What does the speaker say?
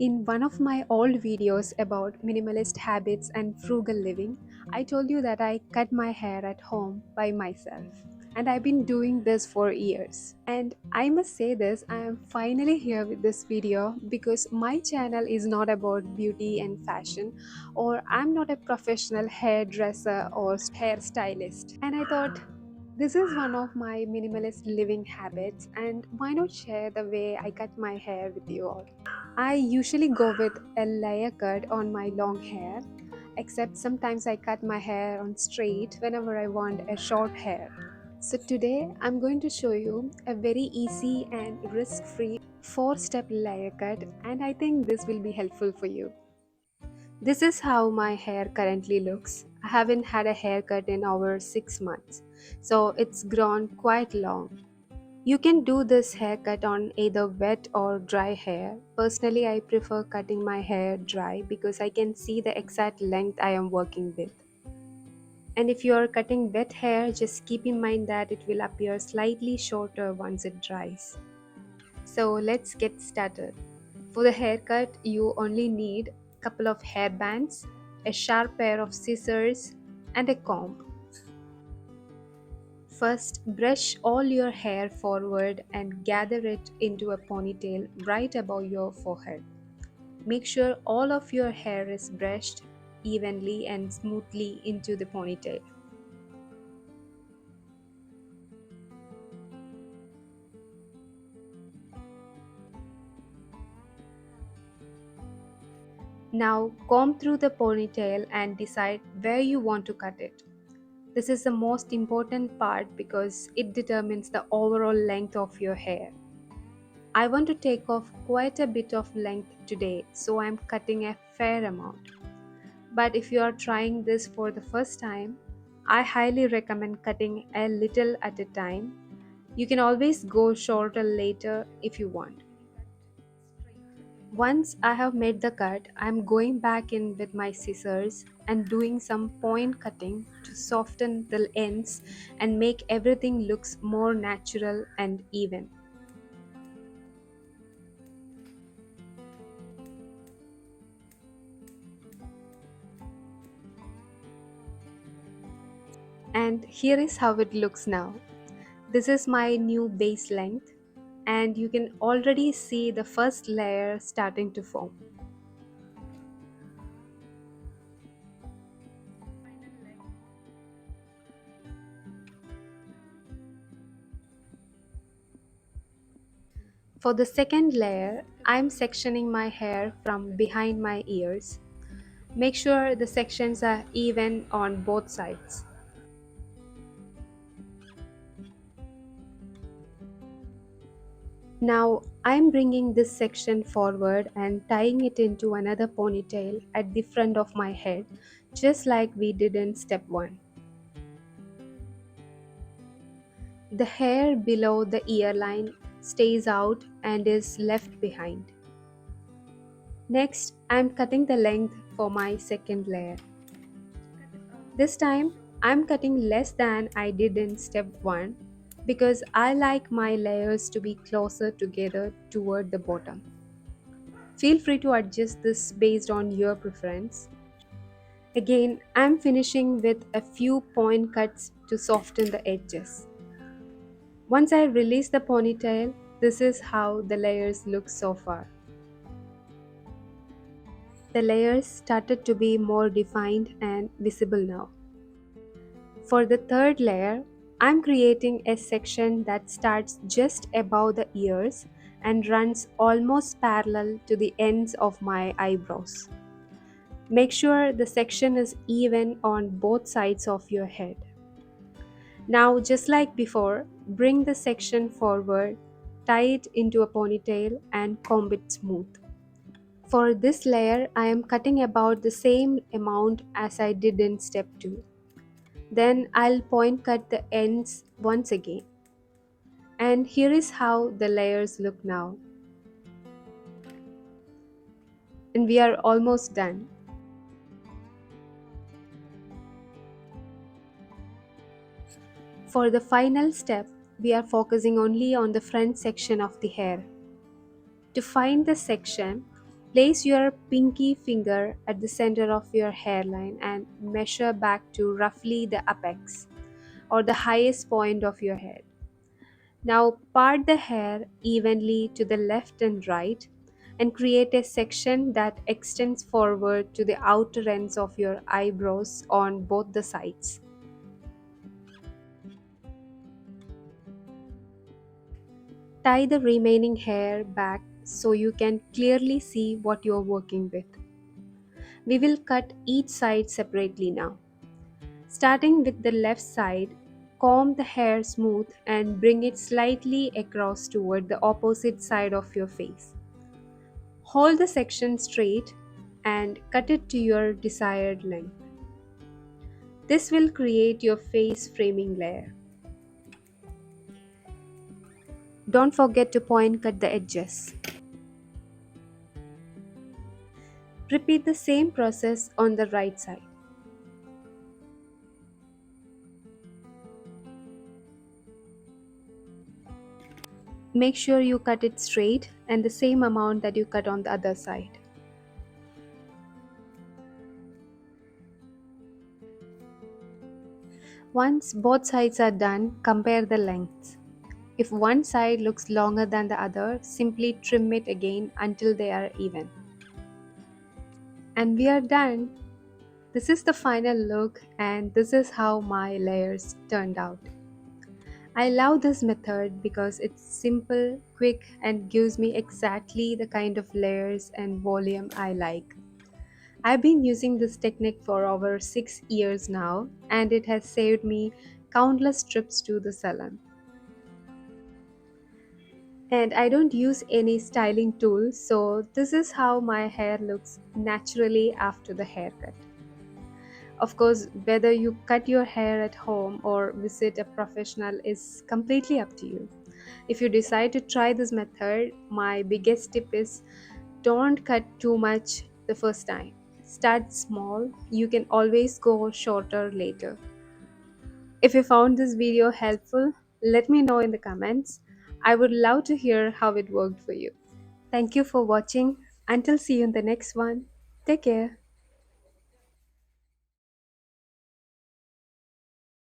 In one of my old videos about minimalist habits and frugal living, I told you that I cut my hair at home by myself. And I've been doing this for years. And I must say this, I am finally here with this video because my channel is not about beauty and fashion, or I'm not a professional hairdresser or hairstylist. And I thought, this is one of my minimalist living habits, and why not share the way I cut my hair with you all? I usually go with a layer cut on my long hair, except sometimes I cut my hair on straight whenever I want a short hair. So today I'm going to show you a very easy and risk-free 4-step layer cut, and I think this will be helpful for you. This is how my hair currently looks. I haven't had a haircut in over 6 months, so it's grown quite long. You can do this haircut on either wet or dry hair. Personally, I prefer cutting my hair dry because I can see the exact length I am working with. And if you are cutting wet hair, just keep in mind that it will appear slightly shorter once it dries. So let's get started. For the haircut, you only need a couple of hair bands, a sharp pair of scissors, and a comb. First, brush all your hair forward and gather it into a ponytail right above your forehead. Make sure all of your hair is brushed evenly and smoothly into the ponytail. Now, comb through the ponytail and decide where you want to cut it. This is the most important part because it determines the overall length of your hair. I want to take off quite a bit of length today, so I'm cutting a fair amount. But if you are trying this for the first time, I highly recommend cutting a little at a time. You can always go shorter later if you want. Once I have made the cut, I'm going back in with my scissors and doing some point cutting to soften the ends and make everything looks more natural and even. And here is how it looks now. This is my new base length, and you can already see the first layer starting to form. For the second layer, I'm sectioning my hair from behind my ears. Make sure the sections are even on both sides. Now I'm bringing this section forward and tying it into another ponytail at the front of my head, just like we did in step 1. The hair below the earline stays out and is left behind. Next, I'm cutting the length for my second layer. This time, I'm cutting less than I did in step 1 because I like my layers to be closer together toward the bottom. Feel free to adjust this based on your preference. Again, I'm finishing with a few point cuts to soften the edges. Once I release the ponytail, this is how the layers look so far. The layers started to be more defined and visible now. For the third layer, I'm creating a section that starts just above the ears and runs almost parallel to the ends of my eyebrows. Make sure the section is even on both sides of your head. Now, just like before, bring the section forward, tie it into a ponytail, and comb it smooth. For this layer, I am cutting about the same amount as I did in step 2. Then I'll point cut the ends once again. And here is how the layers look now. And we are almost done. For the final step, we are focusing only on the front section of the hair. To find the section, Place your pinky finger at the center of your hairline and measure back to roughly the apex or the highest point of your head. Now part the hair evenly to the left and right and create a section that extends forward to the outer ends of your eyebrows on both the sides. Tie the remaining hair back so you can clearly see what you're working with. We will cut each side separately now. Starting with the left side, comb the hair smooth and bring it slightly across toward the opposite side of your face. Hold the section straight and cut it to your desired length. This will create your face framing layer. Don't forget to point cut the edges. Repeat the same process on the right side. Make sure you cut it straight and the same amount that you cut on the other side. Once both sides are done, compare the lengths. If one side looks longer than the other, simply trim it again until they are even. And we are done. This is the final look and this is how my layers turned out. I love this method because it's simple, quick and gives me exactly the kind of layers and volume I like. I've been using this technique for over 6 years now and it has saved me countless trips to the salon. And I don't use any styling tools, so this is how my hair looks naturally after the haircut. Of course, whether you cut your hair at home or visit a professional is completely up to you. If you decide to try this method, my biggest tip is don't cut too much the first time. Start small, you can always go shorter later. If you found this video helpful, let me know in the comments. I would love to hear how it worked for you. Thank you for watching. Until see you in the next one. Take care.